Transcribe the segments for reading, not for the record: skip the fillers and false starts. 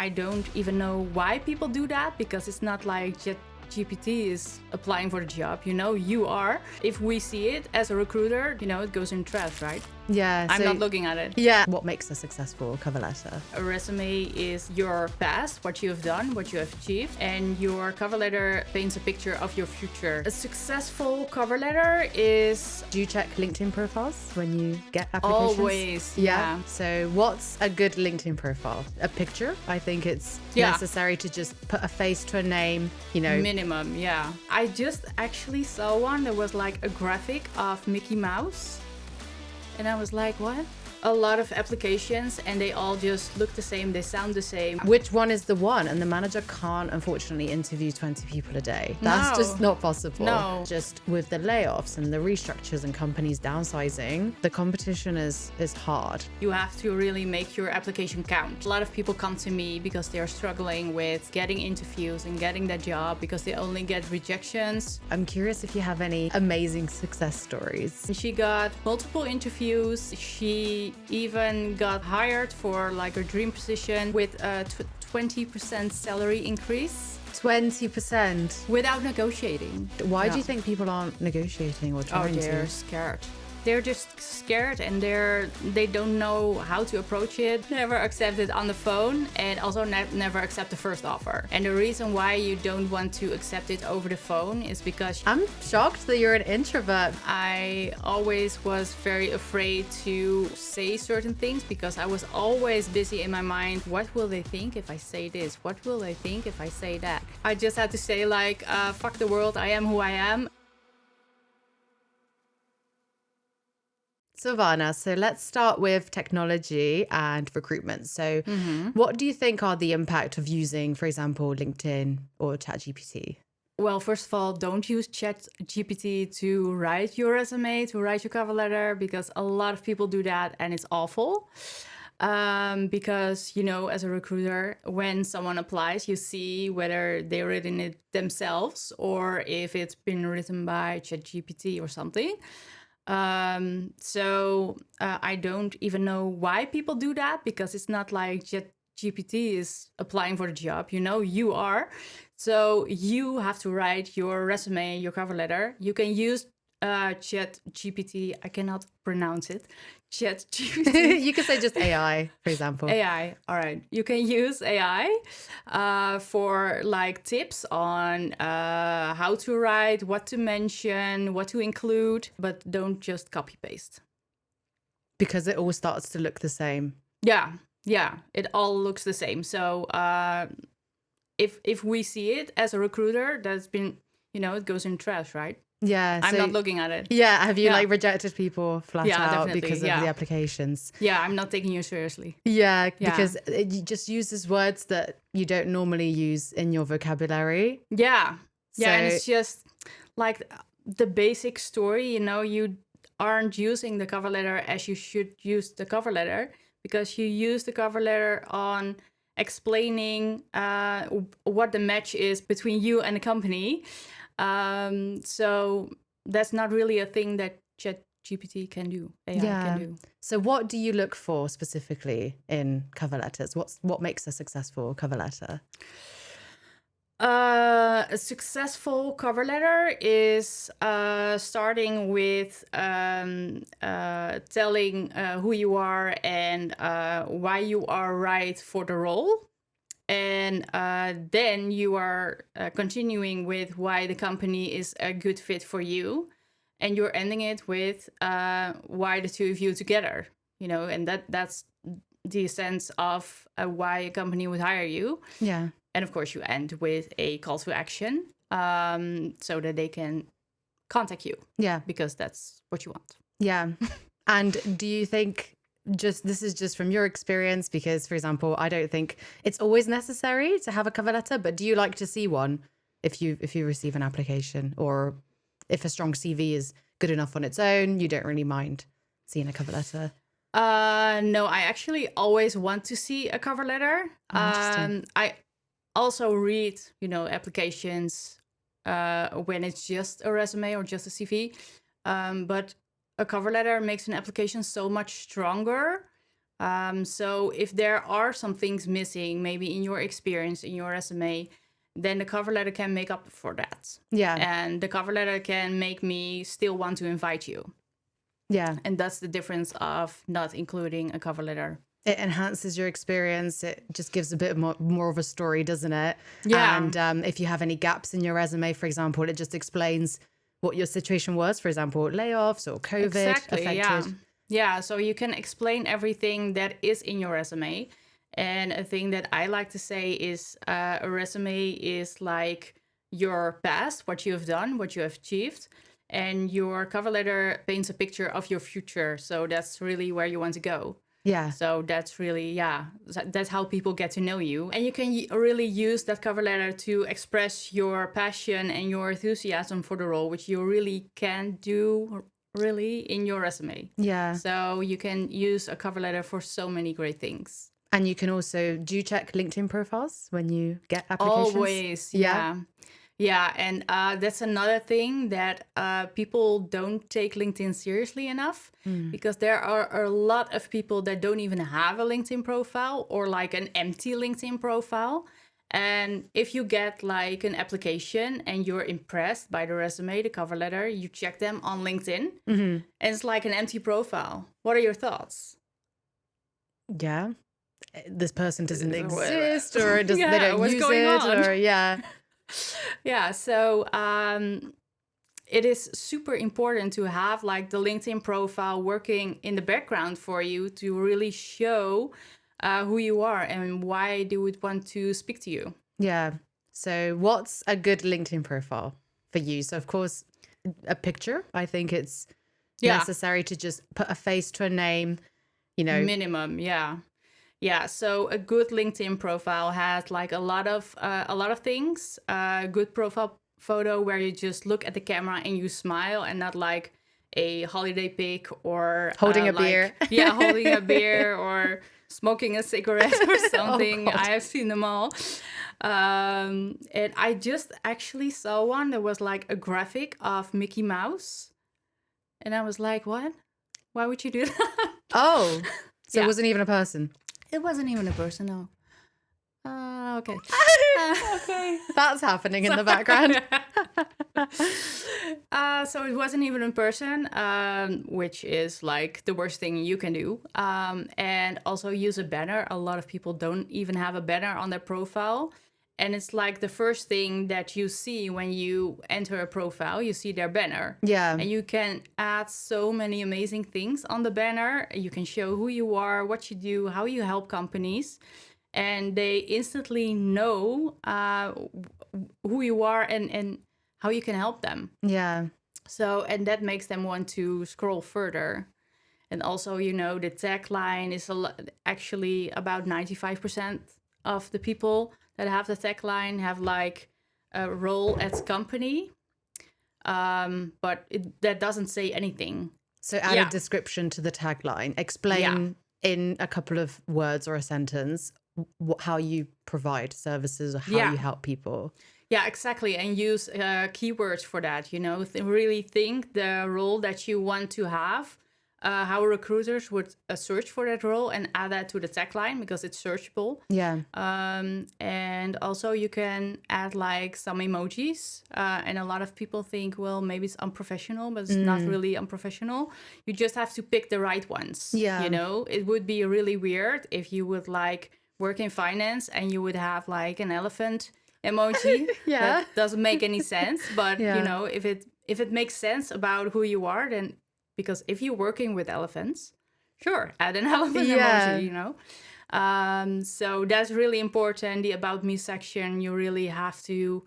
I don't even know why people do that, because it's not like ChatGPT is applying for the job. You are. If we see it as a recruiter, it goes in trash, right? Yeah. I'm not looking at it. Yeah. What makes a successful cover letter? A resume is your past, what you have done, what you have achieved, and your cover letter paints a picture of your future. A successful cover letter is... Do you check LinkedIn profiles when you get applications? Always, yeah. So what's a good LinkedIn profile? A picture? I think it's necessary to just put a face to a name, Minimum, yeah. I just actually saw one that was like a graphic of Mickey Mouse. And I was like, what? A lot of applications, and they all just look the same. They sound the same. Which one is the one? And the manager can't, unfortunately, interview 20 people a day. That's just not possible. No. Just with the layoffs and the restructures and companies downsizing, the competition is hard. You have to really make your application count. A lot of people come to me because they're struggling with getting interviews and getting that job because they only get rejections. I'm curious if you have any amazing success stories. She got multiple interviews. She even got hired for like her dream position with a 20% salary increase. 20%? Without negotiating. Why do you think people aren't negotiating or trying to? They're scared. They're just scared, and they don't know how to approach it. Never accept it on the phone, and also never accept the first offer. And the reason why you don't want to accept it over the phone is because I'm shocked that you're an introvert. I always was very afraid to say certain things because I was always busy in my mind. What will they think if I say this? What will they think if I say that? I just had to say like, fuck the world, I am who I am. Sylvahna, so let's start with technology and recruitment. So what do you think are the impact of using, for example, LinkedIn or ChatGPT? Well, first of all, don't use ChatGPT to write your resume, to write your cover letter, because a lot of people do that and it's awful. Because, as a recruiter, when someone applies, you see whether they've written it themselves or if it's been written by ChatGPT or something. So I don't even know why people do that, because it's not like ChatGPT is applying for the job. You are. So you have to write your resume, your cover letter. You can use ChatGPT. I cannot pronounce it. ChatGPT. You could say just AI, for example. AI. All right. You can use AI for like tips on how to write, what to mention, what to include, but don't just copy paste. Because it all starts to look the same. Yeah. It all looks the same. So if we see it as a recruiter, that's been, it goes in trash, right? Yeah. I'm not looking at it. Yeah. Have you rejected people flat out definitely, because of the applications? Yeah, I'm not taking you seriously. Yeah, because it just uses words that you don't normally use in your vocabulary. Yeah. And it's just like the basic story, you aren't using the cover letter as you should use the cover letter, because you use the cover letter on explaining what the match is between you and the company. So that's not really a thing that ChatGPT can do, AI can do. So what do you look for specifically in cover letters? What makes a successful cover letter? A successful cover letter is starting with telling who you are and why you are right for the role. And then you are continuing with why the company is a good fit for you. And you're ending it with why the two of you together, and that's the essence of why a company would hire you. Yeah. And of course, you end with a call to action so that they can contact you. Yeah. Because that's what you want. Yeah. And do you think this is just from your experience, because, for example, I don't think it's always necessary to have a cover letter, but do you like to see one if you receive an application, or if a strong CV is good enough on its own, you don't really mind seeing a cover letter? No, I actually always want to see a cover letter. I also read, applications when it's just a resume or just a CV. But a cover letter makes an application so much stronger So if there are some things missing, maybe in your experience, in your resume, then the cover letter can make up for that. Yeah. And the cover letter can make me still want to invite you. Yeah. And that's the difference of not including a cover letter. It enhances your experience. It just gives a bit more of a story, doesn't it? Yeah. And if you have any gaps in your resume, for example, it just explains what your situation was, for example, layoffs or COVID Exactly, affected. Yeah, so you can explain everything that is in your resume. And a thing that I like to say is a resume is like your past, what you have done, what you have achieved. And your cover letter paints a picture of your future. So that's really where you want to go. Yeah. So that's really, yeah, that's how people get to know you. And you can really use that cover letter to express your passion and your enthusiasm for the role, which you really can do really in your resume. Yeah. So you can use a cover letter for so many great things. And you can also, do you check LinkedIn profiles when you get applications? Always, yeah. Yeah, and that's another thing that people don't take LinkedIn seriously enough because there are a lot of people that don't even have a LinkedIn profile or like an empty LinkedIn profile. And if you get like an application and you're impressed by the resume, the cover letter, you check them on LinkedIn and it's like an empty profile. What are your thoughts? Yeah. This person doesn't exist or they don't what's use going it on? or Yeah, so it is super important to have like the LinkedIn profile working in the background for you to really show who you are and why they would want to speak to you. Yeah. So what's a good LinkedIn profile for you? So of course, a picture. I think it's necessary to just put a face to a name, Minimum, yeah. Yeah, so a good LinkedIn profile has like a lot of things. A good profile photo where you just look at the camera and you smile and not like a holiday pic or holding a beer. Yeah, holding a beer or smoking a cigarette or something. I have seen them all. And I just actually saw one that was like a graphic of Mickey Mouse. And I was like, what? Why would you do that? Oh, so it wasn't even a person. It wasn't even a person, no. Okay. Okay. That's happening in the background. So it wasn't even in person, which is like the worst thing you can do. And also use a banner. A lot of people don't even have a banner on their profile. And it's like the first thing that you see when you enter a profile, you see their banner. Yeah. And you can add so many amazing things on the banner. You can show who you are, what you do, how you help companies. And they instantly know who you are and how you can help them. Yeah. So, and that makes them want to scroll further. And also, the tagline is actually about 95% of the people that have the tagline have like a role at company. But that doesn't say anything. So add a description to the tagline. Explain in a couple of words or a sentence how you provide services or how you help people. Yeah, exactly. And use keywords for that, really think the role that you want to have, how recruiters would search for that role and add that to the tagline because it's searchable. Yeah. And also you can add like some emojis. And a lot of people think, well, maybe it's unprofessional, but it's not really unprofessional. You just have to pick the right ones. Yeah. It would be really weird if you would like work in finance and you would have like an elephant emoji. That doesn't make any sense. But if it makes sense about who you are, then because if you're working with elephants, sure, add an elephant emoji, so that's really important. The About Me section, you really have to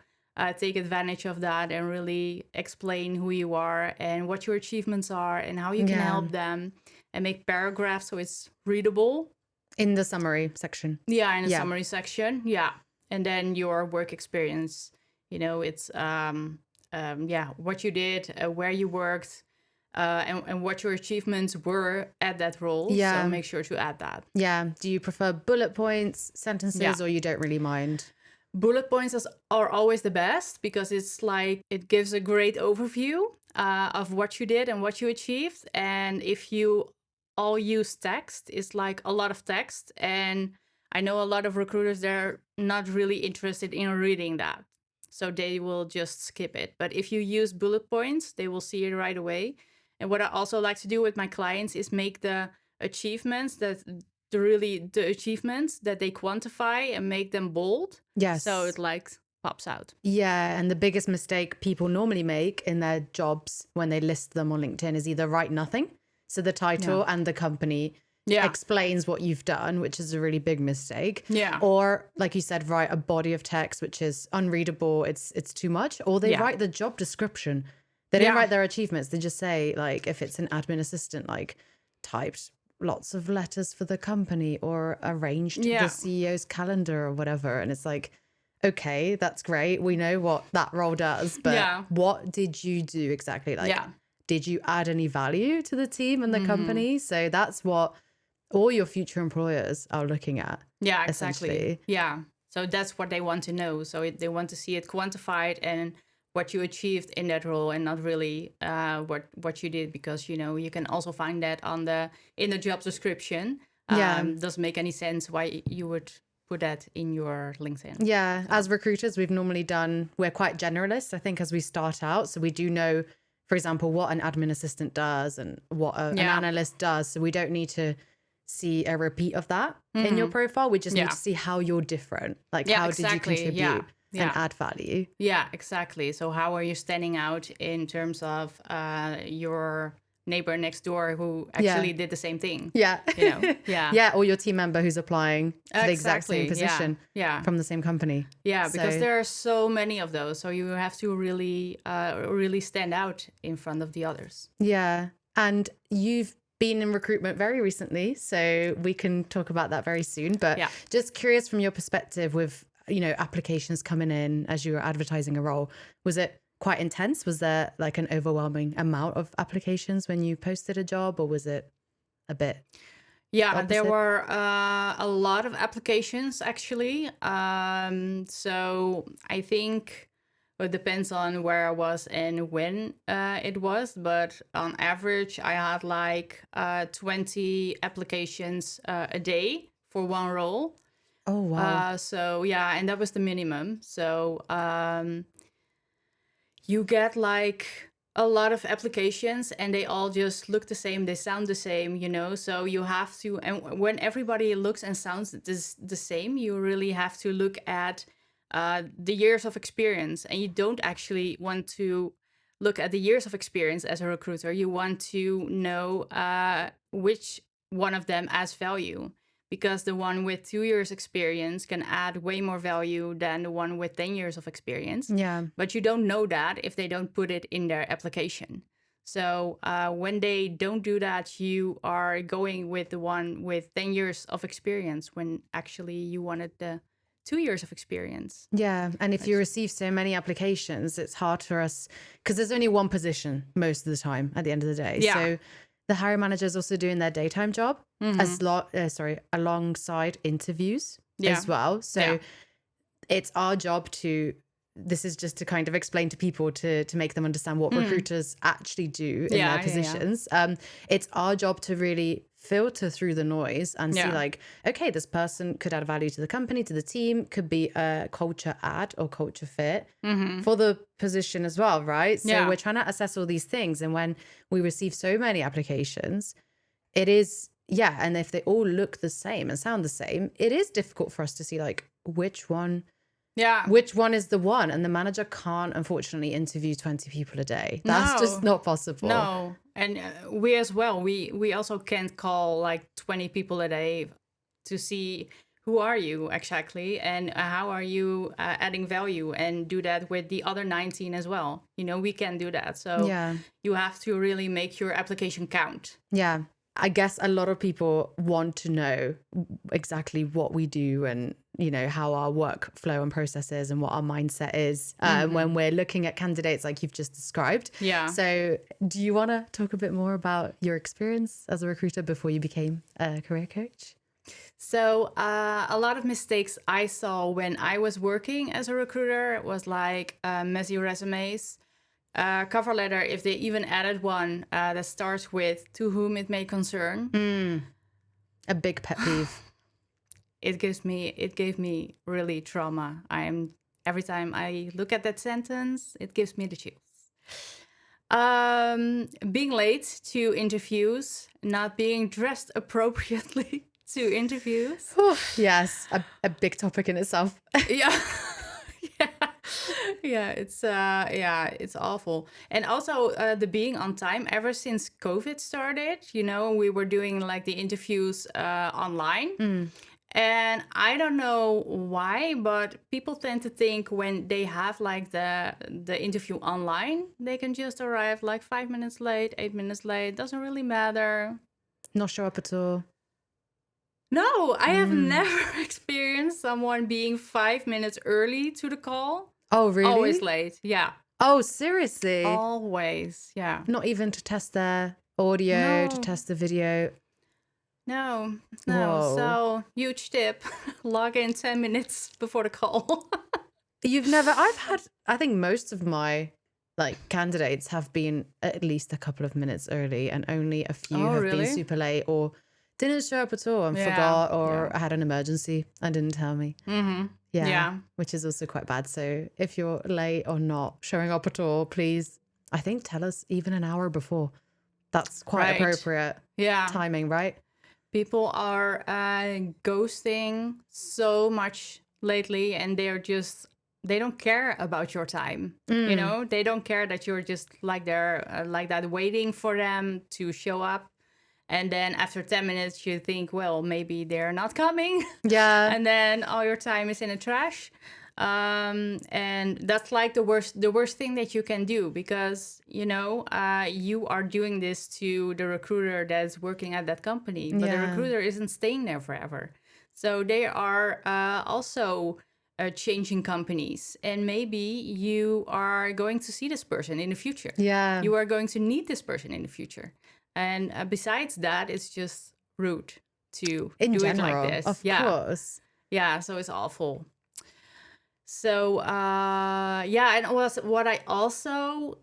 take advantage of that and really explain who you are and what your achievements are and how you can help them and make paragraphs so it's readable. In the summary section. Yeah, in the summary section. Yeah. And then your work experience, it's what you did, where you worked, and what your achievements were at that role. Yeah. So make sure to add that. Yeah. Do you prefer bullet points, sentences, or you don't really mind? Bullet points are always the best because it's like it gives a great overview of what you did and what you achieved. And if you all use text. It's like a lot of text. And I know a lot of recruiters, they're not really interested in reading that. So they will just skip it. But if you use bullet points, they will see it right away. And what I also like to do with my clients is make the achievements the achievements that they quantify and make them bold. Yes. So it like pops out. Yeah. And the biggest mistake people normally make in their jobs when they list them on LinkedIn is either write nothing. So the title and the company explains what you've done, which is a really big mistake. Yeah. Or like you said, write a body of text, which is unreadable. It's too much. Or they write the job description. They don't write their achievements. They just say, like, if it's an admin assistant, like typed lots of letters for the company or arranged the CEO's calendar or whatever. And it's like, okay, that's great. We know what that role does, but what did you do exactly? Like, did you add any value to the team and the company? So that's what all your future employers are looking at. Yeah, exactly. Yeah. So that's what they want to know. So they want to see it quantified and what you achieved in that role, and not really what you did, because you can also find that in the job description. Doesn't make any sense why you would put that in your LinkedIn. Yeah, so. As recruiters, we're quite generalists, I think, as we start out. So we do know, for example, what an admin assistant does and what an analyst does. So we don't need to see a repeat of that in your profile. We just need to see how you're different. Like, how did you contribute and add value? Yeah, exactly. So how are you standing out in terms of your neighbor next door who actually did the same thing? Or your team member who's applying to the exact same position from the same company. Because there are so many of those, so you have to really really stand out in front of the others. And you've been in recruitment very recently, so we can talk about that very soon, but just curious from your perspective, with applications coming in as you were advertising a role, was it quite intense? Was there like an overwhelming amount of applications when you posted a job, or was it a bit opposite? There were a lot of applications, actually. So I think it depends on where I was and when it was, but on average I had like 20 applications a day for one role. Oh wow. And that was the minimum. So you get like a lot of applications and they all just look the same, they sound the same, so you have to, and when everybody looks and sounds the same, you really have to look at the years of experience. And you don't actually want to look at the years of experience as a recruiter. You want to know which one of them adds value, because the one with 2 years experience can add way more value than the one with 10 years of experience. But you don't know that if they don't put it in their application. So when they don't do that, you are going with the one with 10 years of experience when actually you wanted the 2 years of experience. And if you receive so many applications, it's hard for us, because there's only one position most of the time at the end of the day. So the hiring manager is also doing their daytime job alongside interviews as well. So it's our job to, this is just to kind of explain to people to make them understand what recruiters actually do in their positions. It's our job to really filter through the noise and see like, okay, this person could add value to the company, to the team, could be a culture add or culture fit for the position as well, right? So we're trying to assess all these things. And when we receive so many applications, it is, and if they all look the same and sound the same, it is difficult for us to see like which one is the one. And the manager can't, unfortunately, interview 20 people a day. That's just not possible. No. And we as well, we also can't call like 20 people a day to see who are you exactly and how are you adding value, and do that with the other 19 as well. We can do that. So you have to really make your application count. I guess a lot of people want to know exactly what we do and, how our workflow and process is and what our mindset is when we're looking at candidates like you've just described. So do you want to talk a bit more about your experience as a recruiter before you became a career coach? So a lot of mistakes I saw when I was working as a recruiter was like messy resumes, cover letter, if they even added one that starts with "to whom it may concern," A big pet peeve. it gave me really trauma. Every time I look at that sentence, it gives me the chills. Being late to interviews, not being dressed appropriately to interviews. Yes, a big topic in itself. Yeah. Yeah, it's awful. And also the being on time. Ever since COVID started, we were doing like the interviews online. And I don't know why, but people tend to think when they have like the interview online, they can just arrive like 5 minutes late, 8 minutes late. Doesn't really matter. Not show up at all. No, I have never experienced someone being 5 minutes early to the call. Oh, really? Always late. Yeah. Oh, seriously? Always. Yeah. Not even to test their audio, to No. test the video. No. Whoa. So, huge tip. Log in 10 minutes before the call. I think most of my candidates have been at least a couple of minutes early, and only a few have really? been super late or didn't show up at all and Yeah, forgot, or I had an emergency and didn't tell me. Mm-hmm. Yeah, Yeah. which is also quite bad. So if you're late or not showing up at all, please, I think, tell us even an hour before. That's quite Right. appropriate Yeah. timing, right? People are ghosting so much lately, and they don't care about your time. They don't care that you're just like there, like that, waiting for them to show up. And then after 10 minutes, you think, well, maybe they're not coming. Yeah. And then all your time is in the trash. And that's like the worst thing that you can do, because, you are doing this to the recruiter that's working at that company. But the recruiter isn't staying there forever. So they are also changing companies. And maybe you are going to see this person in the future. Yeah. You are going to need this person in the future. And besides that, it's just rude to do it like this. Of course. Yeah, so it's awful. So, and what I also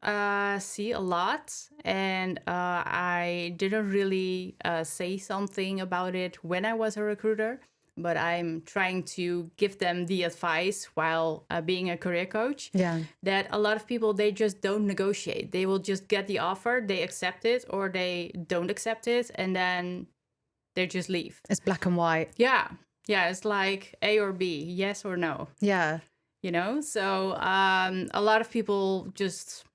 see a lot, and I didn't really say something about it when I was a recruiter, but I'm trying to give them the advice while being a career coach. Yeah. That a lot of people, they just don't negotiate. They will just get the offer, they accept it, or they don't accept it, and then they just leave. It's black and white. Yeah. Yeah, it's like A or B, yes or no. Yeah. So a lot of people just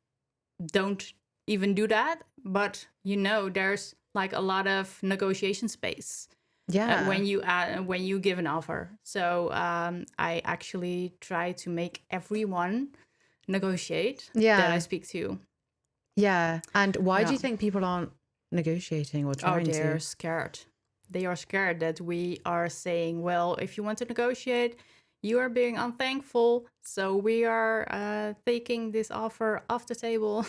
don't even do that. But, there's like a lot of negotiation space. Yeah. When you give an offer. So I actually try to make everyone negotiate that I speak to. Yeah. And why do you think people aren't negotiating or trying to? They're scared. They are scared that we are saying, well, if you want to negotiate, you are being unthankful. So we are taking this offer off the table.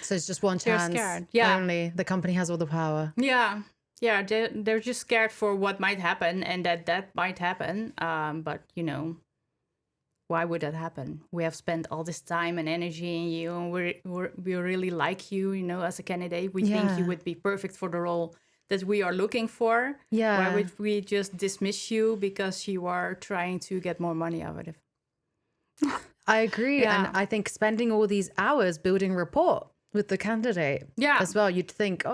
So it's just one chance. They're scared. Yeah. Only the company has all the power. Yeah. Yeah, they're just scared for what might happen, and that might happen. But, why would that happen? We have spent all this time and energy in you, and we really like you, as a candidate. We think you would be perfect for the role that we are looking for. Yeah. Why would we just dismiss you because you are trying to get more money out of it? I agree. Yeah. And I think spending all these hours building rapport with the candidate as well, you'd think,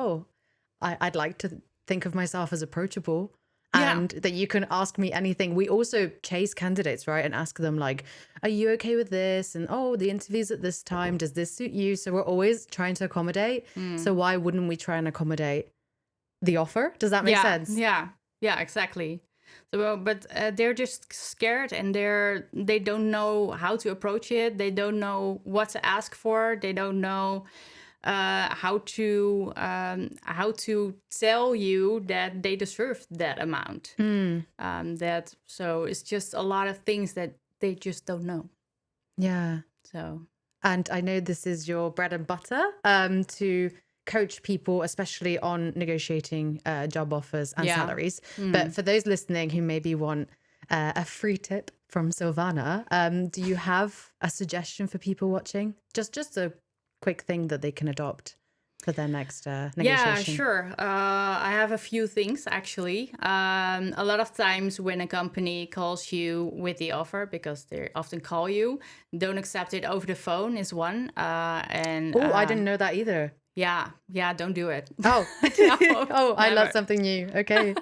I'd like to think of myself as approachable and that you can ask me anything. We also chase candidates, right? And ask them like, are you okay with this? And, the interview's at this time. Does this suit you? So we're always trying to accommodate. So why wouldn't we try and accommodate the offer? Does that make sense? Yeah, exactly. So, but they're just scared, and they don't know how to approach it. They don't know what to ask for. They don't know how to tell you that they deserve that amount. So it's just a lot of things that they just don't know. Yeah. So, and I know this is your bread and butter to coach people, especially on negotiating job offers and salaries. But for those listening who maybe want a free tip from Sylvahna, do you have a suggestion for people watching? Just a quick thing that they can adopt for their next negotiation? Yeah, sure. I have a few things actually. A lot of times when a company calls you with the offer, because they often call you, don't accept it over the phone is one. I didn't know that either. Yeah, don't do it. Oh, No, oh, I never. learned something new. Okay.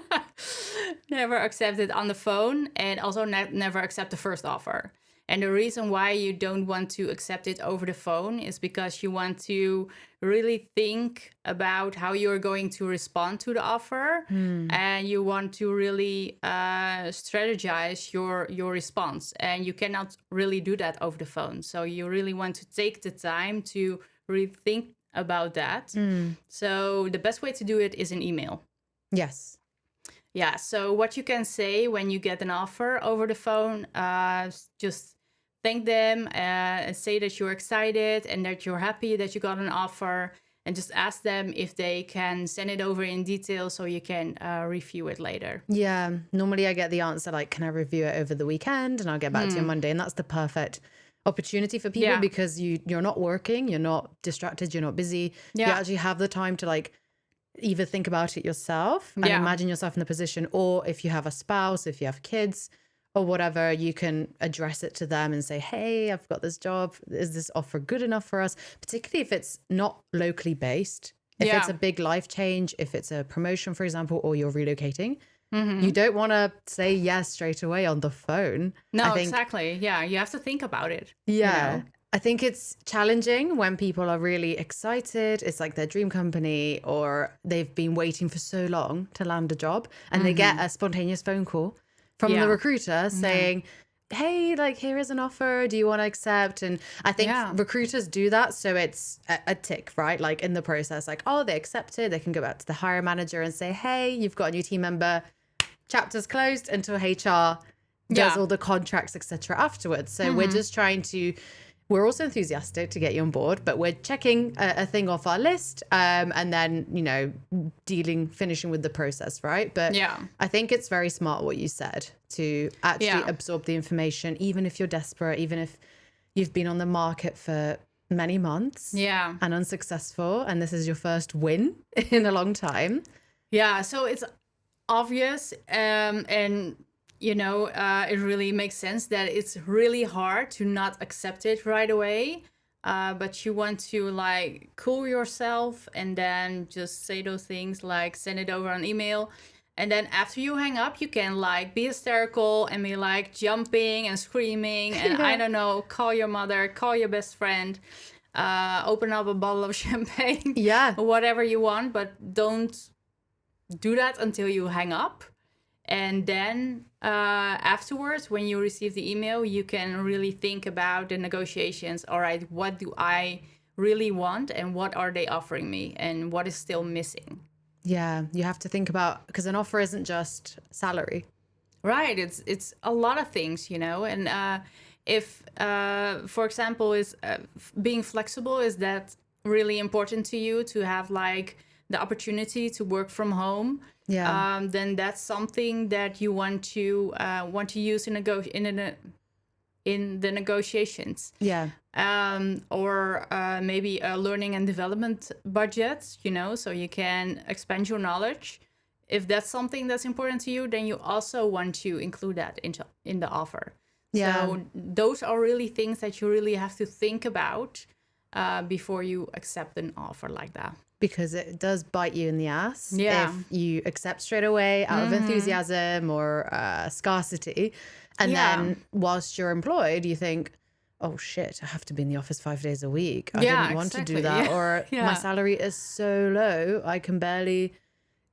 Never accept it on the phone, and also never accept the first offer. And the reason why you don't want to accept it over the phone is because you want to really think about how you're going to respond to the offer, and you want to really strategize your response. And you cannot really do that over the phone. So you really want to take the time to really think about that. So the best way to do it is an email. Yes. Yeah. So what you can say when you get an offer over the phone, just thank them and say that you're excited and that you're happy that you got an offer, and just ask them if they can send it over in detail so you can review it later. Yeah. Normally I get the answer like, can I review it over the weekend and I'll get back to you on Monday. And that's the perfect opportunity for people because you're not working, you're not distracted, you're not busy. You actually have the time to like either think about it yourself and imagine yourself in the position, or if you have a spouse, if you have kids or whatever, you can address it to them and say, hey, I've got this job. Is this offer good enough for us? Particularly if it's not locally based, if it's a big life change, if it's a promotion, for example, or you're relocating. You don't want to say yes straight away on the phone. No, exactly. Yeah, you have to think about it. Yeah. You know? I think it's challenging when people are really excited. It's like their dream company, or they've been waiting for so long to land a job, and they get a spontaneous phone call from the recruiter saying, hey, like, here is an offer. Do you want to accept? And I think recruiters do that. So it's a tick, right? Like in the process, like, oh, they accepted. They can go back to the hiring manager and say, hey, you've got a new team member. Chapter's closed until HR does all the contracts, etc. afterwards. So we're just trying to, we're also enthusiastic to get you on board, but we're checking a thing off our list and then, you know, finishing with the process, right? But I think it's very smart what you said, to actually absorb the information, even if you're desperate, even if you've been on the market for many months and unsuccessful, and this is your first win in a long time. Yeah, so it's obvious, and you know, it really makes sense that it's really hard to not accept it right away, but you want to like cool yourself and then just say those things, like send it over on email, and then after you hang up you can like be hysterical and be like jumping and screaming and I don't know, call your mother, call your best friend, open up a bottle of champagne, whatever you want, but don't do that until you hang up. And then afterwards, when you receive the email, you can really think about the negotiations. All right, what do I really want, and what are they offering me, and what is still missing? Yeah, you have to think about, because an offer isn't just salary. Right, it's a lot of things, you know. And if, for example, is being flexible, is that really important to you, to have like the opportunity to work from home, then that's something that you want to use in the negotiations. Or maybe a learning and development budget, you know, so you can expand your knowledge. If that's something that's important to you, then you also want to include that in the offer. So those are really things that you really have to think about before you accept an offer like that. Because it does bite you in the ass if you accept straight away out of enthusiasm or scarcity. And then whilst you're employed, you think, oh shit, I have to be in the office 5 days a week. I didn't want to do that. Or my salary is so low, I can barely,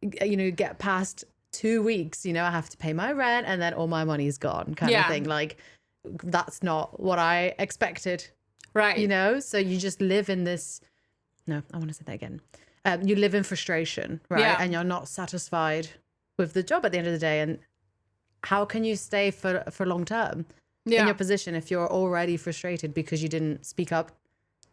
you know, get past 2 weeks. You know, I have to pay my rent and then all my money's gone kind of thing. Like, that's not what I expected. Right. You know, so you just live in this. No, I want to say that again. You live in frustration, right? And you're not satisfied with the job at the end of the day. And how can you stay for long term in your position if you're already frustrated because you didn't speak up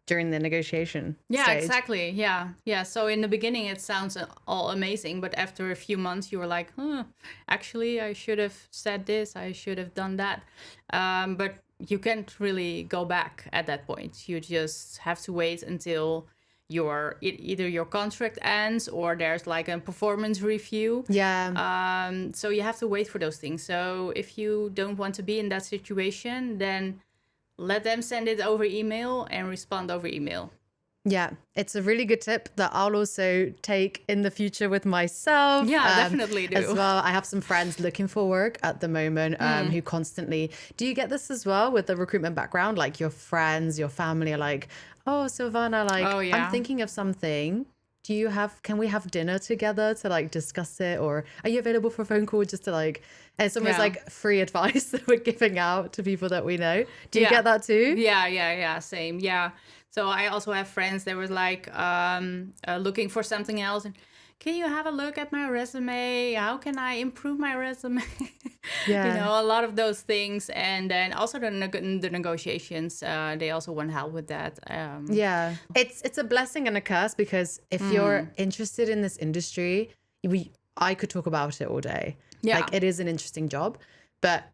during the negotiation stage? Exactly. Yeah. So in the beginning, it sounds all amazing. But after a few months, you were like, actually, I should have said this. I should have done that. But you can't really go back at that point. You just have to wait until either your contract ends or there's like a performance review. So you have to wait for those things. So if you don't want to be in that situation, then let them send it over email and respond over email. Yeah, it's a really good tip that I'll also take in the future with myself. Yeah, definitely do. As well, I have some friends looking for work at the moment who constantly... Do you get this as well with the recruitment background? Like your friends, your family are like, oh, Sylvahna, like, I'm thinking of something. Can we have dinner together to like discuss it? Or are you available for a phone call just to like... It's almost like free advice that we're giving out to people that we know. Do you get that too? Yeah, same. Yeah. So I also have friends that were like looking for something else. And can you have a look at my resume? How can I improve my resume? A lot of those things. And then also the negotiations, they also want help with that. It's a blessing and a curse because if you're interested in this industry, I could talk about it all day. Yeah. Like, it is an interesting job. But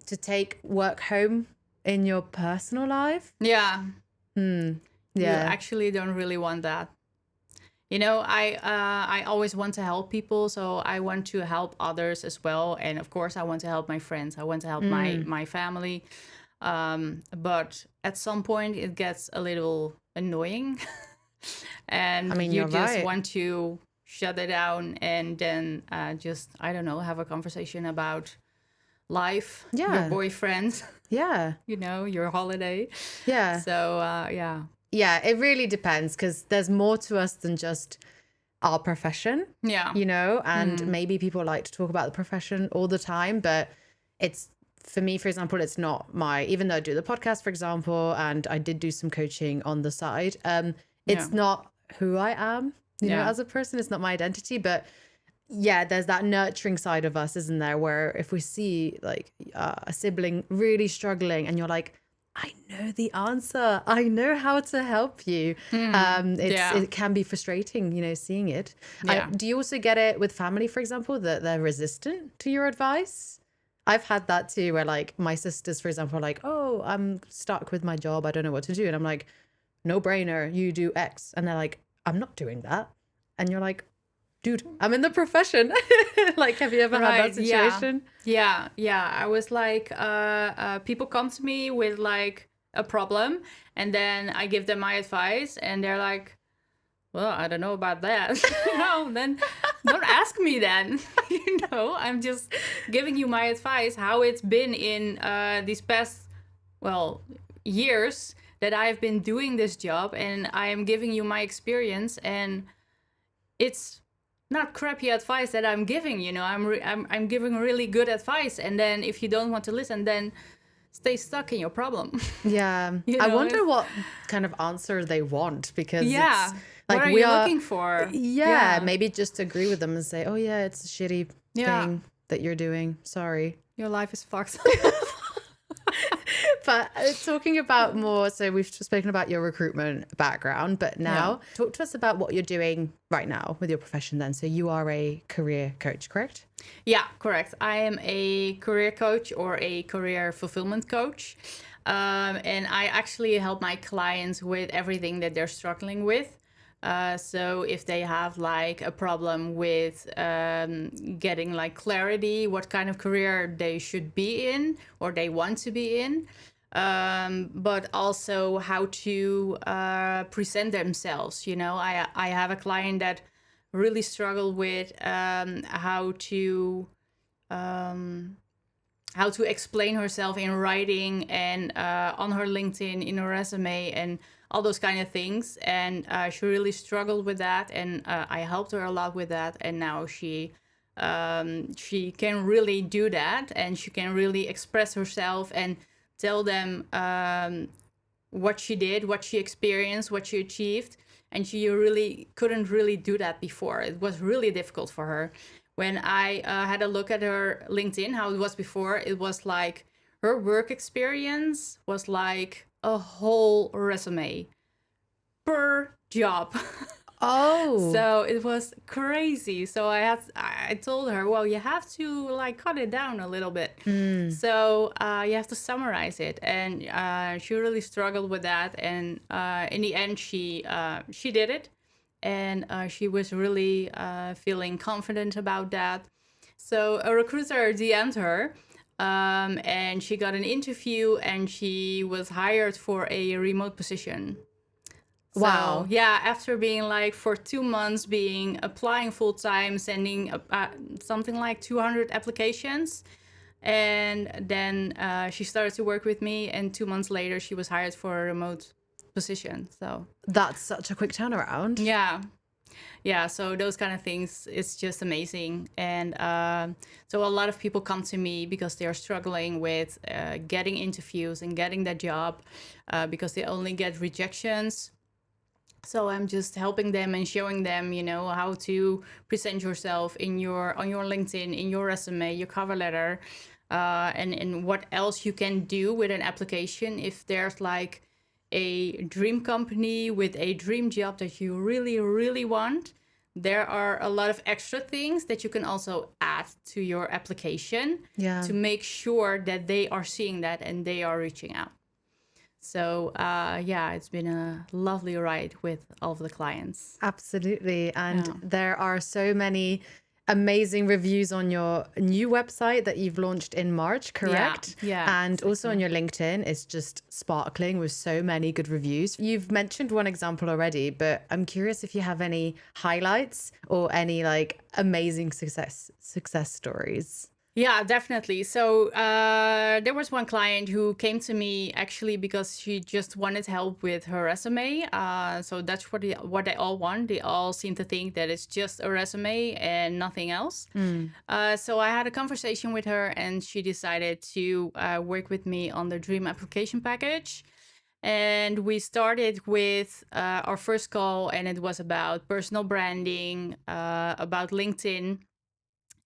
to take work home in your personal life? Yeah. You actually don't really want that. I always want to help people, so I want to help others as well. And of course, I want to help my friends. I want to help my family. But at some point, it gets a little annoying. And you just want to shut it down and then have a conversation about life, your boyfriend, your holiday. Yeah. So, Yeah, it really depends because there's more to us than just our profession. Yeah. And maybe people like to talk about the profession all the time, but it's, for me, for example, it's not even though I do the podcast, for example, and I did do some coaching on the side, it's not who I am, as a person. It's not my identity, but there's that nurturing side of us, isn't there? Where if we see like a sibling really struggling and you're like, I know the answer. I know how to help you. It can be frustrating, seeing it. Do you also get it with family, for example, that they're resistant to your advice? I've had that too, where like my sisters, for example, are like, oh, I'm stuck with my job. I don't know what to do. And I'm like, no brainer. You do X. And they're like, I'm not doing that. And you're like, dude, I'm in the profession. Like, have you ever had that situation? Yeah. I was like, people come to me with like a problem and then I give them my advice and they're like, well, I don't know about that. Then don't ask me then. I'm just giving you my advice, how it's been in these past, years that I've been doing this job, and I am giving you my experience, and it's not crappy advice that I'm giving. I'm giving really good advice, and then if you don't want to listen, then stay stuck in your problem. Yeah. I wonder what kind of answer they want, because it's like, what are you looking for? Yeah, maybe just agree with them and say, oh yeah, it's a shitty thing that you're doing. Sorry. Your life is fucked. But talking about more, so we've spoken about your recruitment background, but now talk to us about what you're doing right now with your profession then. So you are a career coach, correct? Yeah, correct. I am a career coach or a career fulfillment coach. And I actually help my clients with everything that they're struggling with. So if they have like a problem with getting like clarity, what kind of career they should be in or they want to be in, but also how to present themselves. I have a client that really struggled with how to explain herself in writing and on her LinkedIn, in her resume, and all those kind of things. And she really struggled with that, and I helped her a lot with that. And now she can really do that, and she can really express herself and tell them what she did, what she experienced, what she achieved. And she really couldn't really do that before. It was really difficult for her. When I had a look at her LinkedIn, how it was before, it was like her work experience was like a whole resume per job. Oh, So it was crazy. So I told her, well, you have to like cut it down a little bit. So you have to summarize it, and she really struggled with that. And in the end, she did it, and she was really feeling confident about that. So a recruiter DM'd her, and she got an interview, and she was hired for a remote position. So wow. yeah, after being like for 2 months, being applying full time, sending something like 200 applications, and then she started to work with me, and 2 months later, she was hired for a remote position. So That's such a quick turnaround. yeah, yeah. So those kind of things, it's just amazing. And so a lot of people come to me because they are struggling with getting interviews and getting that job because they only get rejections. So I'm just helping them and showing them, how to present yourself on your LinkedIn, in your resume, your cover letter, and what else you can do with an application if there's like a dream company with a dream job that you really, really want. There are a lot of extra things that you can also add to your application Yeah. to make sure that they are seeing that and they are reaching out. So yeah, it's been a lovely ride with all of the clients. Absolutely. And Yeah. there are so many amazing reviews on your new website that you've launched in March, correct? Yeah, And also on exactly. your LinkedIn, it's just sparkling with so many good reviews. You've mentioned one example already, but I'm curious if you have any highlights or any like amazing success stories. Yeah, definitely. So there was one client who came to me actually because she just wanted help with her resume. So that's what they all want. They all seem to think that it's just a resume and nothing else. So I had a conversation with her, and she decided to work with me on the Dream Application Package. And we started with our first call, and it was about personal branding, about LinkedIn.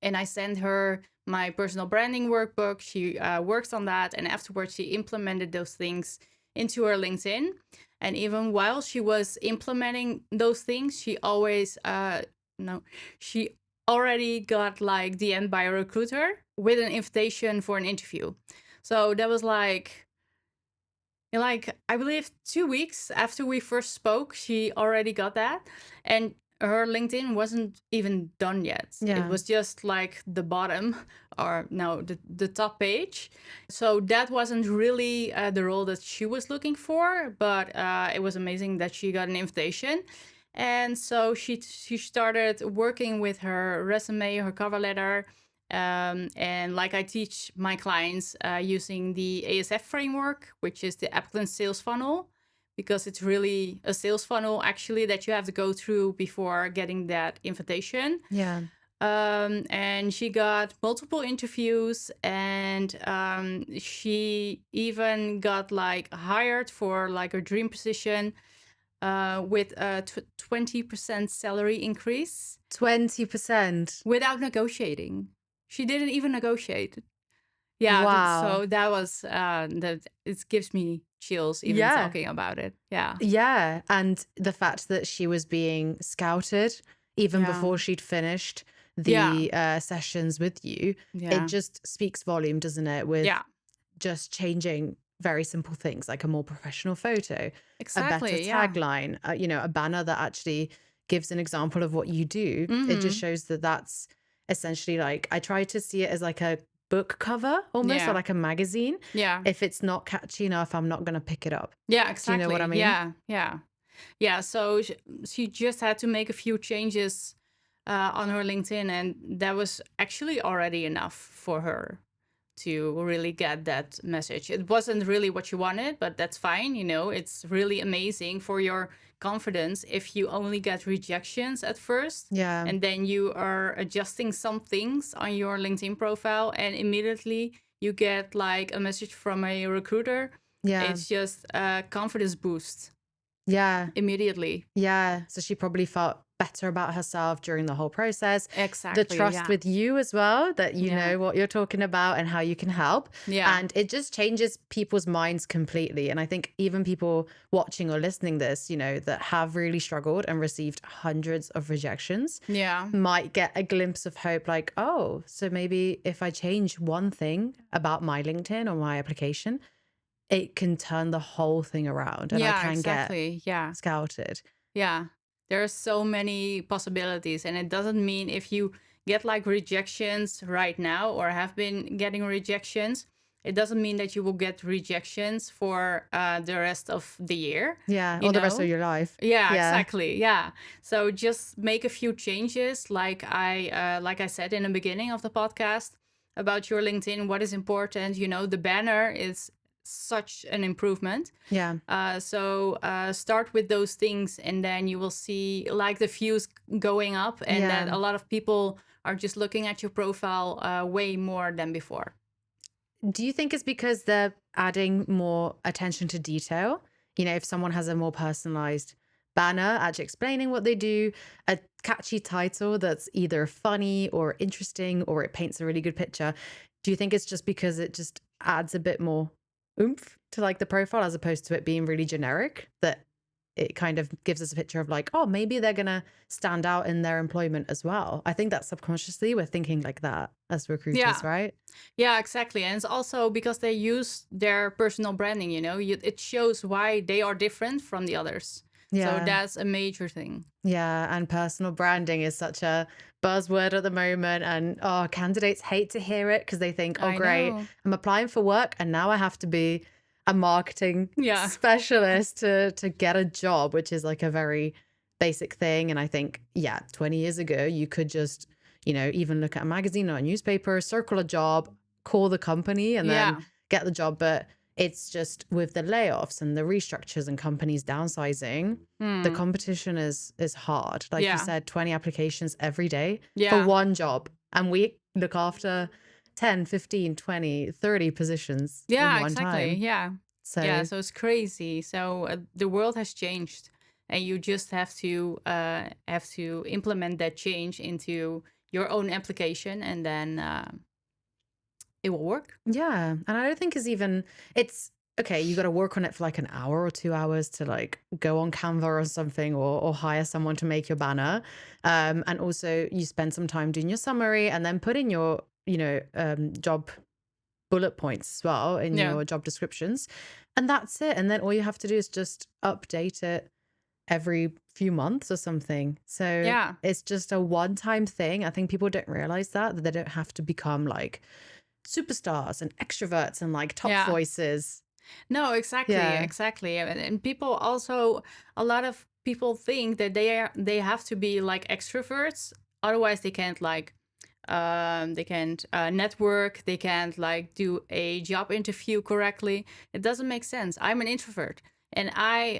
And I sent her my personal branding workbook. She worked on that, and afterwards she implemented those things into her LinkedIn. And even while she was implementing those things, she always no, she already got like DM'd by a recruiter with an invitation for an interview. So that was like I believe 2 weeks after we first spoke, she already got that. And her LinkedIn wasn't even done yet. It Yeah. was just like the bottom, or no, the top page. So that wasn't really the role that she was looking for, but it was amazing that she got an invitation. And so she started working with her resume, her cover letter, and like I teach my clients using the ASF framework, which is the applicant sales funnel, because it's really a sales funnel actually that you have to go through before getting that invitation. Yeah. And she got multiple interviews, and she even got like hired for like a dream position with a 20% salary increase 20%. without negotiating. She didn't even negotiate. Yeah, Wow. so that was that. It gives me chills even Yeah. talking about it. Yeah, Yeah. And the fact that she was being scouted even yeah, before she'd finished yeah, the sessions with you, it yeah, just speaks volume, doesn't it? With yeah. just changing very simple things like a more professional photo, a better Exactly. Yeah. tagline, a banner that actually gives an example of what you do. It just Mm-hmm. shows that that's essentially like, I try to see it as like a book cover almost, or Yeah. like a magazine. Yeah. If it's not catchy enough, I'm not going to pick it up. Yeah. Do you know what I Exactly. mean? Yeah. Yeah. Yeah. So she just had to make a few changes on her LinkedIn, and that was actually already enough for her to really get that message. It wasn't really what you wanted, but that's fine. It's really amazing for your confidence if you only get rejections at first, Yeah. and then you are adjusting some things on your LinkedIn profile, and immediately you get like a message from a recruiter. Yeah. It's just a confidence boost Yeah. immediately. Yeah. So she probably felt better about herself during the whole process. The Exactly. trust Yeah. with you as well, that you Yeah. know what you're talking about and how you can help. Yeah. And it just changes people's minds completely. And I think even people watching or listening this, you know, that have really struggled and received hundreds of rejections Yeah. might get a glimpse of hope, like, oh, so maybe if I change one thing about my LinkedIn or my application, it can turn the whole thing around and I Yeah. can get Exactly. Yeah. scouted. Yeah, there are so many possibilities, and it doesn't mean if you get like rejections right now or have been getting rejections, it doesn't mean that you will get rejections for the rest of the year, Yeah, you or the rest of know? your life. Yeah, Yeah. exactly. Yeah. So just make a few changes, like I said in the beginning of the podcast about your LinkedIn. What is important? You know, the banner is such an improvement. Yeah. So start with those things, and then you will see like the views going up, and that Yeah. a lot of people are just looking at your profile way more than before. Do you think it's because they're adding more attention to detail? You know, if someone has a more personalized banner, actually explaining what they do, a catchy title that's either funny or interesting or it paints a really good picture, do you think it's just because it just adds a bit more oomph to like the profile as opposed to it being really generic, that it kind of gives us a picture of like, oh, maybe they're going to stand out in their employment as well? I think that subconsciously we're thinking like that as recruiters, Yeah. right? Yeah, exactly. And it's also because they use their personal branding, it shows why they are different from the others. So Yeah. that's a major thing. Yeah, and personal branding is such a buzzword at the moment. And oh, candidates hate to hear it because they think, oh, I great, know. I'm applying for work and now I have to be a marketing Yeah. specialist to get a job, which is like a very basic thing. And I think, yeah, 20 years ago, you could just, you know, even look at a magazine or a newspaper, circle a job, call the company, and then Yeah. get the job. But it's just with the layoffs and the restructures and companies downsizing, the Hmm. competition is hard. Like you Yeah. said, 20 applications every day for Yeah. one job. And we look after 10, 15, 20, 30 positions in Yeah, one exactly. time. Yeah. Yeah, So so it's crazy. So the world has changed, and you just have to implement that change into your own application, and then it will work. yeah. And I don't think it's okay, you got to work on it for like an hour or 2 hours to like go on Canva or something, or hire someone to make your banner. And also you spend some time doing your summary and then put in your, you know, job bullet points as well in Yeah. your job descriptions. And that's it. And then all you have to do is just update it every few months or something. So Yeah. it's just a one-time thing. I think people don't realize that they don't have to become like superstars and extroverts and like top Yeah. voices. No, exactly, Yeah. exactly. And people also, a lot of people think that they have to be like extroverts, otherwise they can't network, they can't like do a job interview correctly. It doesn't make sense. I'm an introvert, and I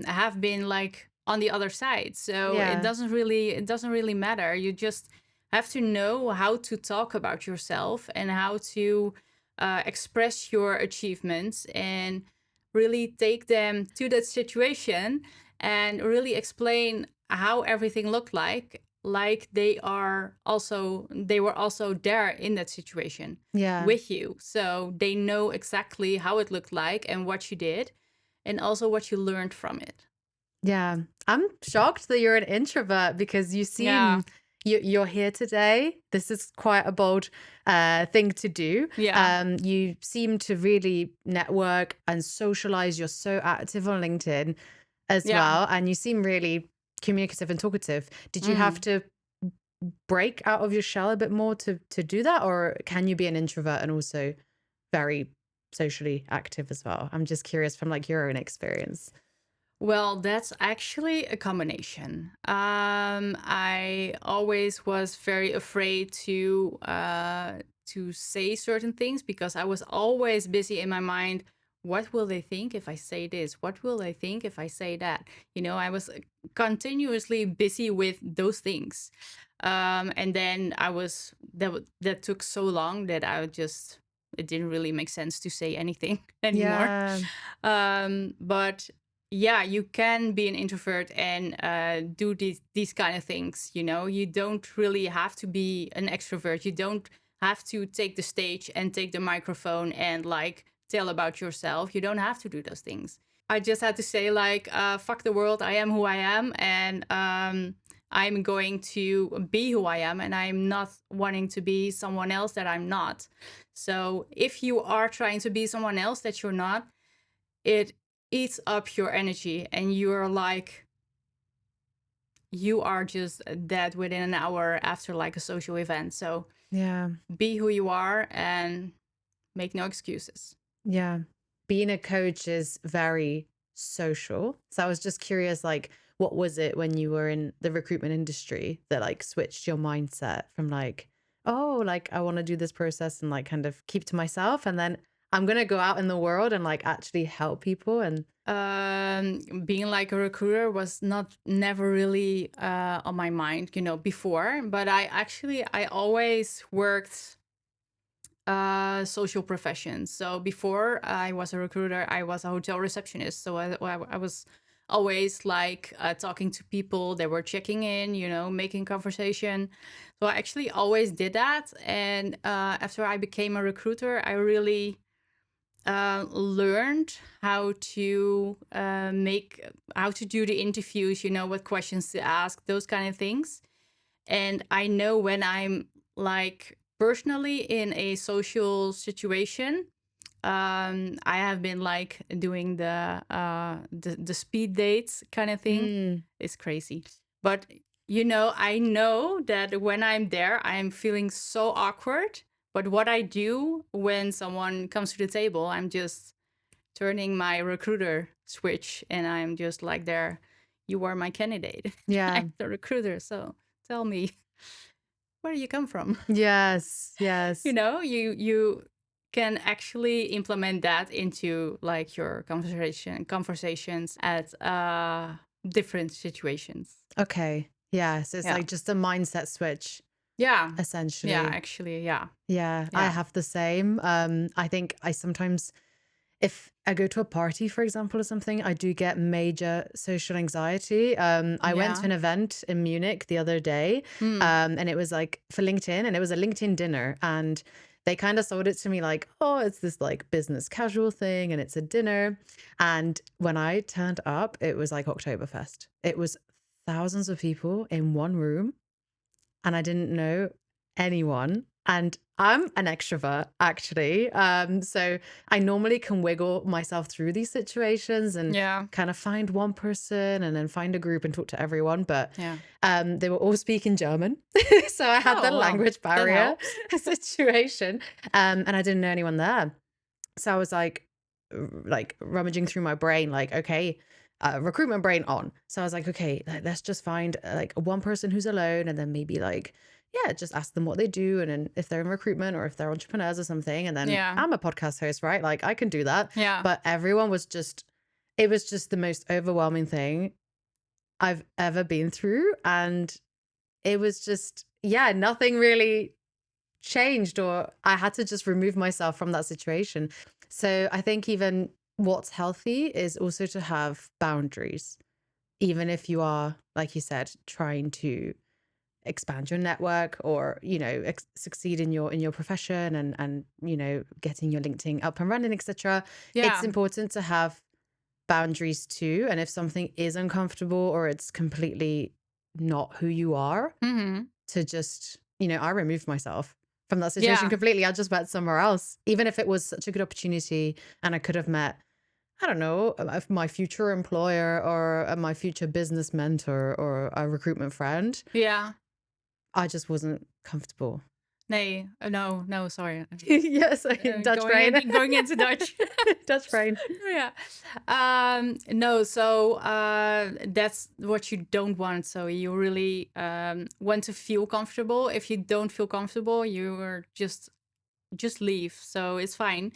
have been like on the other side, so Yeah. it doesn't really matter. You just have to know how to talk about yourself and how to express your achievements and really take them to that situation and really explain how everything looked like they were also there in that situation Yeah. with you, so they know exactly how it looked like and what you did and also what you learned from it. Yeah. I'm shocked that you're an introvert because Yeah. you're here today. This is quite a bold thing to do. Yeah. You seem to really network and socialize. You're so active on LinkedIn as Yeah. well. And you seem really communicative and talkative. Did you have Mm. to break out of your shell a bit more to do that? Or can you be an introvert and also very socially active as well? I'm just curious from like your own experience. Well, that's actually a combination. I always was very afraid to say certain things because I was always busy in my mind. What will they think if I say this? What will they think if I say that? I was continuously busy with those things, and then that took so long that it didn't really make sense to say anything anymore. Yeah. But yeah, you can be an introvert and do these kind of things. You know, you don't really have to be an extrovert. You don't have to take the stage and take the microphone and like tell about yourself. You don't have to do those things. I just had to say like, fuck the world. I am who I am, and I'm going to be who I am, and I'm not wanting to be someone else that I'm not. So if you are trying to be someone else that you're not, it eats up your energy, and you're like, you are just dead within an hour after like a social event. So Yeah. be who you are and make no excuses. Yeah. Being a coach is very social. So I was just curious, like, what was it when you were in the recruitment industry that like switched your mindset from like, oh, like I want to do this process and like kind of keep to myself, and then I'm gonna go out in the world and like actually help people and Being like a recruiter was never really on my mind, you know, before. But I always worked social professions. So before I was a recruiter, I was a hotel receptionist. So I was always like talking to people. They were checking in, you know, making conversation. So I actually always did that. And after I became a recruiter, I really learned how to how to do the interviews, you know, what questions to ask, those kind of things. And I know when I'm like personally in a social situation, I have been like doing the speed dates kind of thing. mm, It's crazy, but you know, I know that when I'm there, I'm feeling so awkward. But what I do when someone comes to the table, I'm just turning my recruiter switch, and I'm just like, there, you are my candidate. yeah. I'm the recruiter, so tell me, where do you come from? Yes, You yes. know, you can actually implement that into like your conversations at different situations. Okay. Yeah. So it's Yeah. like just a mindset switch, Yeah. Yeah, essentially. actually, yeah. Yeah, I Yeah. have the same. I think I sometimes, if I go to a party, for example, or something, I do get major social anxiety. I went to Yeah. an event in Munich the other day, Mm. and it was like for LinkedIn, and it was a LinkedIn dinner, and they kind of sold it to me like, oh, it's this like business casual thing, and it's a dinner. And when I turned up, it was like Oktoberfest. It was thousands of people in one room, and I didn't know anyone. And I'm an extrovert, actually. So I normally can wiggle myself through these situations and Yeah. kind of find one person and then find a group and talk to everyone. But Yeah. they were all speaking German. So I had the Oh, well, language that barrier helps. situation. And I didn't know anyone there. So I was like rummaging through my brain, like, okay, recruitment brain on. So I was like, okay, let's just find like one person who's alone, and then maybe like, yeah, just ask them what they do, and then if they're in recruitment or if they're entrepreneurs or something. And then Yeah. I'm a podcast host, right? Like I can do that. Yeah. But everyone was just, it was just the most overwhelming thing I've ever been through. And it was just, yeah, nothing really changed, or I had to just remove myself from that situation. So I think even what's healthy is also to have boundaries, even if you are, like you said, trying to expand your network or, you know, succeed in your profession and, you know, getting your LinkedIn up and running, etc. It's Yeah. important to have boundaries too. And if something is uncomfortable or it's completely not who you are, Mm-hmm. to just, you know, I removed myself from that situation Yeah. completely. I just went somewhere else, even if it was such a good opportunity and I could have met, I don't know, my future employer or my future business mentor or a recruitment friend. Yeah. I just wasn't comfortable. Nee, no, sorry. Yes, Dutch brain. Going into Dutch. Dutch brain. Yeah. No, so that's what you don't want. So you really want to feel comfortable. If you don't feel comfortable, you're just leave. So it's fine.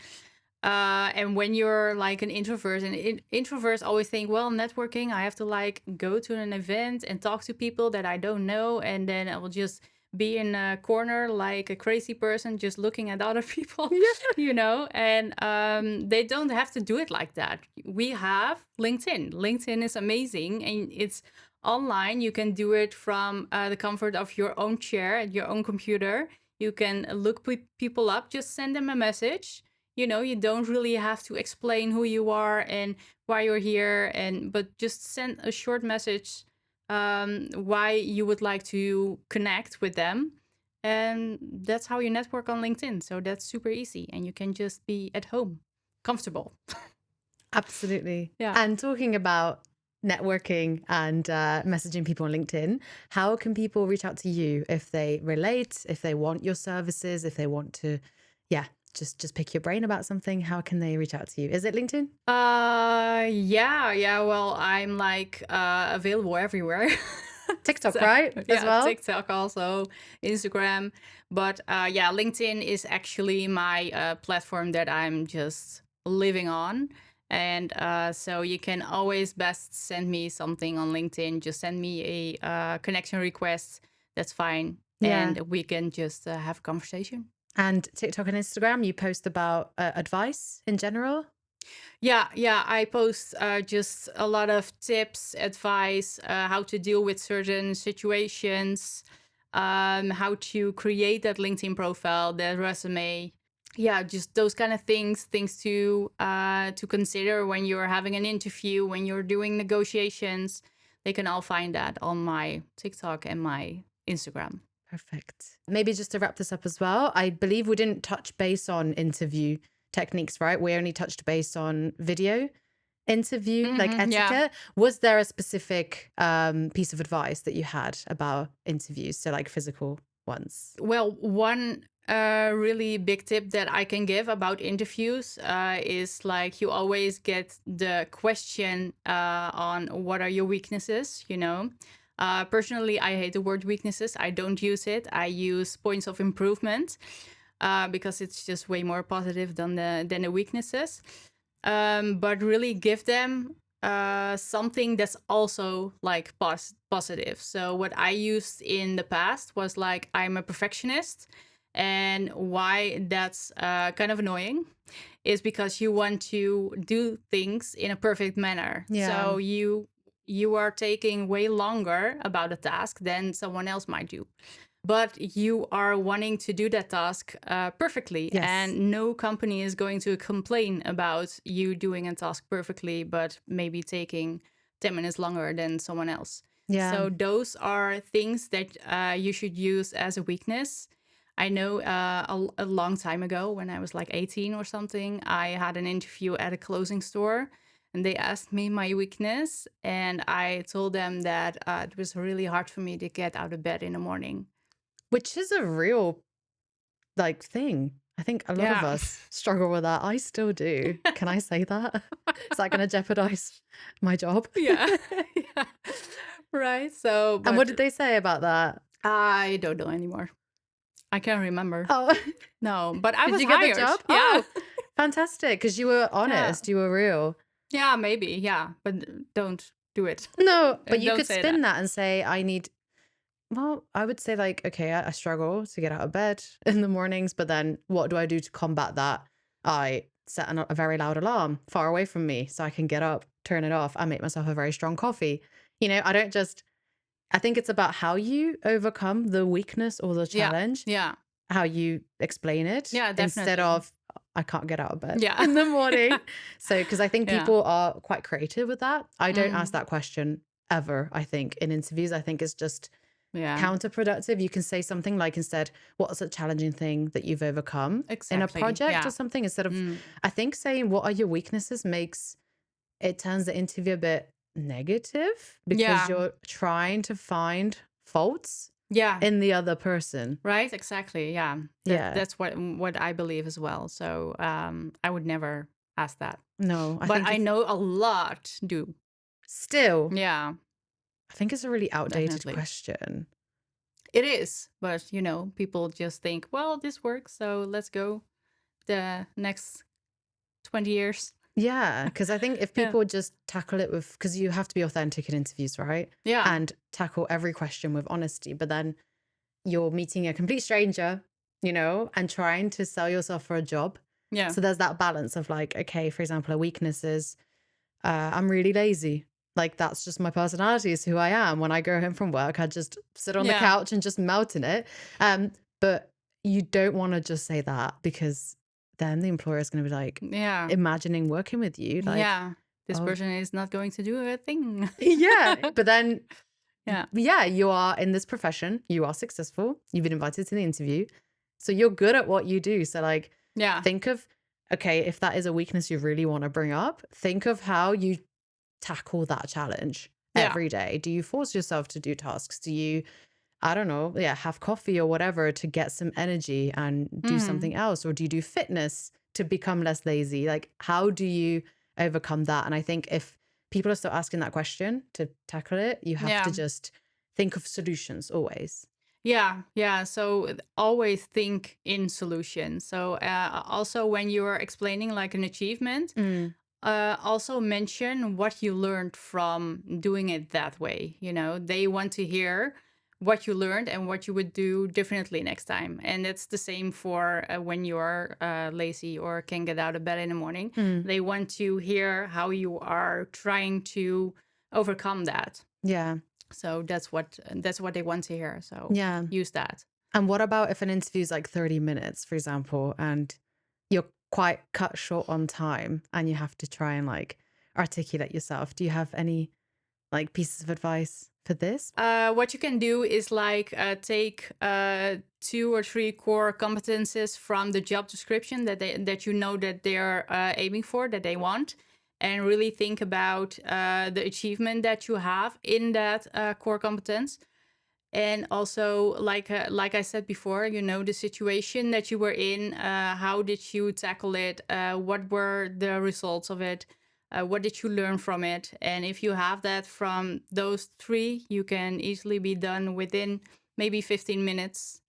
And when you're like an introvert, and introverts always think, well, networking, I have to like go to an event and talk to people that I don't know, and then I will just be in a corner like a crazy person just looking at other people, and they don't have to do it like that. We have LinkedIn. LinkedIn is amazing, and it's online. You can do it from the comfort of your own chair at your own computer. You can look people up, just send them a message. You don't really have to explain who you are and why you're here, but just send a short message why you would like to connect with them. And that's how you network on LinkedIn. So that's super easy, and you can just be at home, comfortable. Absolutely. Yeah. And talking about networking and messaging people on LinkedIn, how can people reach out to you if they relate, if they want your services, if they want to, just pick your brain about something? How can they reach out to you? Is it LinkedIn? Yeah. Well, I'm like available everywhere. TikTok, right? As well? TikTok also, Instagram. But LinkedIn is actually my platform that I'm just living on. And so you can always best send me something on LinkedIn. Just send me a connection request. That's fine. Yeah. And we can just have a conversation. And TikTok and Instagram, you post about advice in general? Yeah, I post just a lot of tips, advice, how to deal with certain situations, how to create that LinkedIn profile, that resume. Yeah, just those kind of things to consider when you're having an interview, when you're doing negotiations. They can all find that on my TikTok and my Instagram. Perfect. Maybe just to wrap this up as well, I believe we didn't touch base on interview techniques, right? We only touched base on video interview, like etiquette. Yeah. Was there a specific piece of advice that you had about interviews? So like physical ones? Well, one really big tip that I can give about interviews is like you always get the question on what are your weaknesses, Personally, I hate the word weaknesses. I don't use it. I use points of improvement because it's just way more positive than the weaknesses. But really give them something that's also like positive. So what I used in the past was like, I'm a perfectionist. And why that's kind of annoying is because you want to do things in a perfect manner. Yeah. So you are taking way longer about a task than someone else might do. But you are wanting to do that task perfectly. Yes. And no company is going to complain about you doing a task perfectly, but maybe taking 10 minutes longer than someone else. Yeah. So those are things that you should use as a weakness. I know a long time ago, when I was like 18 or something, I had an interview at a clothing store. And they asked me my weakness. And I told them that it was really hard for me to get out of bed in the morning. Which is a real like thing. I think a lot of us struggle with that. I still do. Can I say that? Is that going to jeopardize my job? Yeah. Right. So, and what did they say about that? I don't know anymore. I can't remember. Oh, no, but I did was you hired. get the job? Yeah. Oh, fantastic. Because you were honest. You were real. Yeah, maybe. Yeah. But don't do it. No, but you could spin that and say, well, I would say like, okay, I struggle to get out of bed in the mornings, but then what do I do to combat that? I set a very loud alarm far away from me so I can get up, turn it off. I make myself a very strong coffee. I think it's about how you overcome the weakness or the challenge. Yeah. How you explain it. Yeah, definitely. Instead of, I can't get out of bed in the morning. So, because I think people are quite creative with that. I don't ask that question ever, I think, in interviews. I think it's just counterproductive. You can say something like, instead, what's a challenging thing that you've overcome in a project or something, instead of I think saying what are your weaknesses turns the interview a bit negative, because you're trying to find faults in the other person. Right, exactly. Yeah. That's what I believe as well. So I would never ask that. No, but I know a lot do. Still. Yeah. I think it's a really outdated question. It is, but people just think, well, this works, so let's go the next 20 years. Yeah, because I think if people just tackle it with, because you have to be authentic in interviews, right? Yeah. And tackle every question with honesty, but then you're meeting a complete stranger, and trying to sell yourself for a job. Yeah. So there's that balance of like, okay, for example, a weakness is I'm really lazy. Like that's just my personality, is who I am. When I go home from work, I just sit on the Yeah. couch and just melt in it. But you don't want to just say that, because then the employer is going to be like Yeah. imagining working with you. Like, Yeah. This oh, person is not going to do a thing. yeah. But then, Yeah. yeah, you are in this profession. You are successful. You've been invited to the interview. So you're good at what you do. So, like, Yeah. think of, okay, if that is a weakness you really want to bring up, think of how you tackle that challenge Yeah. every day. Do you force yourself to do tasks? Do you, I don't know, yeah, have coffee or whatever to get some energy and do something else? Or do you do fitness to become less lazy? Like, how do you overcome that? And I think if people are still asking that question to tackle it, you have to Yeah. just think of solutions always. Yeah, yeah. So always think in solutions. So also when you are explaining like an achievement, Mm, also mention what you learned from doing it that way. They want to hear what you learned and what you would do differently next time. And it's the same for when you're lazy or can get out of bed in the morning. mm, They want to hear how you are trying to overcome that. yeah. So that's what they want to hear. So Yeah. use that. And what about if an interview is like 30 minutes, for example, and you're quite cut short on time and you have to try and like articulate yourself? Do you have any like pieces of advice for this? What you can do is like take 2 or 3 core competences from the job description that you know that they're aiming for, that they want, and really think about the achievement that you have in that core competence. And also, like I said before, the situation that you were in, how did you tackle it? What were the results of it? What did you learn from it? And if you have that from those 3, you can easily be done within maybe 15 minutes,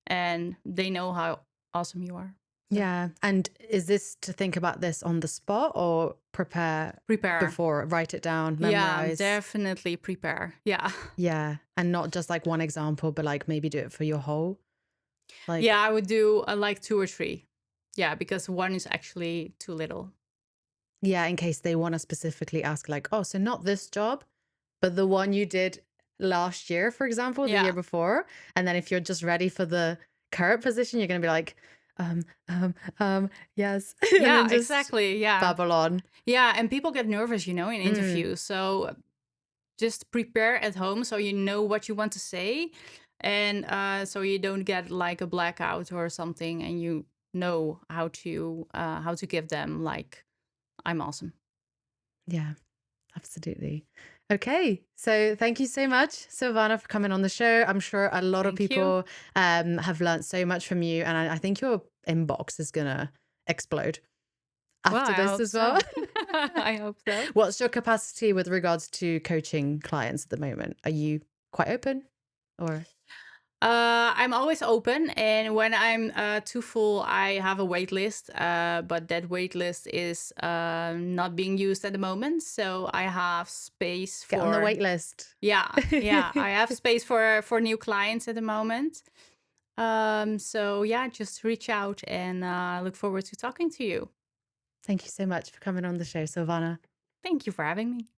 and they know how awesome you are. So Yeah. And is this to think about this on the spot or prepare prepare. before, write it down, Yeah, memorize? definitely prepare. Yeah. Yeah. And not just like one example, but like maybe do it for your whole, Yeah, like, I would do like 2 or 3. Yeah, because one is actually too little. yeah, in case they want to specifically ask, like, oh, so not this job, but the one you did last year, for example, the year Yeah. before. And then if you're just ready for the current position, you're going to be like, yes. And Yeah, then just exactly. Yeah. babble on. Yeah. And people get nervous, in Mm, interviews. So just prepare at home so you know what you want to say. And so you don't get like a blackout or something, and you know how to give them like, I'm awesome. yeah, absolutely. Okay. So thank you so much, Sylvahna, for coming on the show. I'm sure a lot of Thank you. people have learned so much from you. And I think your inbox is going to explode Well, after I this hope as well. so. I hope so. What's your capacity with regards to coaching clients at the moment? Are you quite open or? I'm always open, and when I'm too full, I have a wait list. But that wait list is not being used at the moment, so I have space Get on the for. wait list. Yeah, yeah, I have space for new clients at the moment. So yeah, just reach out, and look forward to talking to you. Thank you so much for coming on the show, Sylvana. Thank you for having me.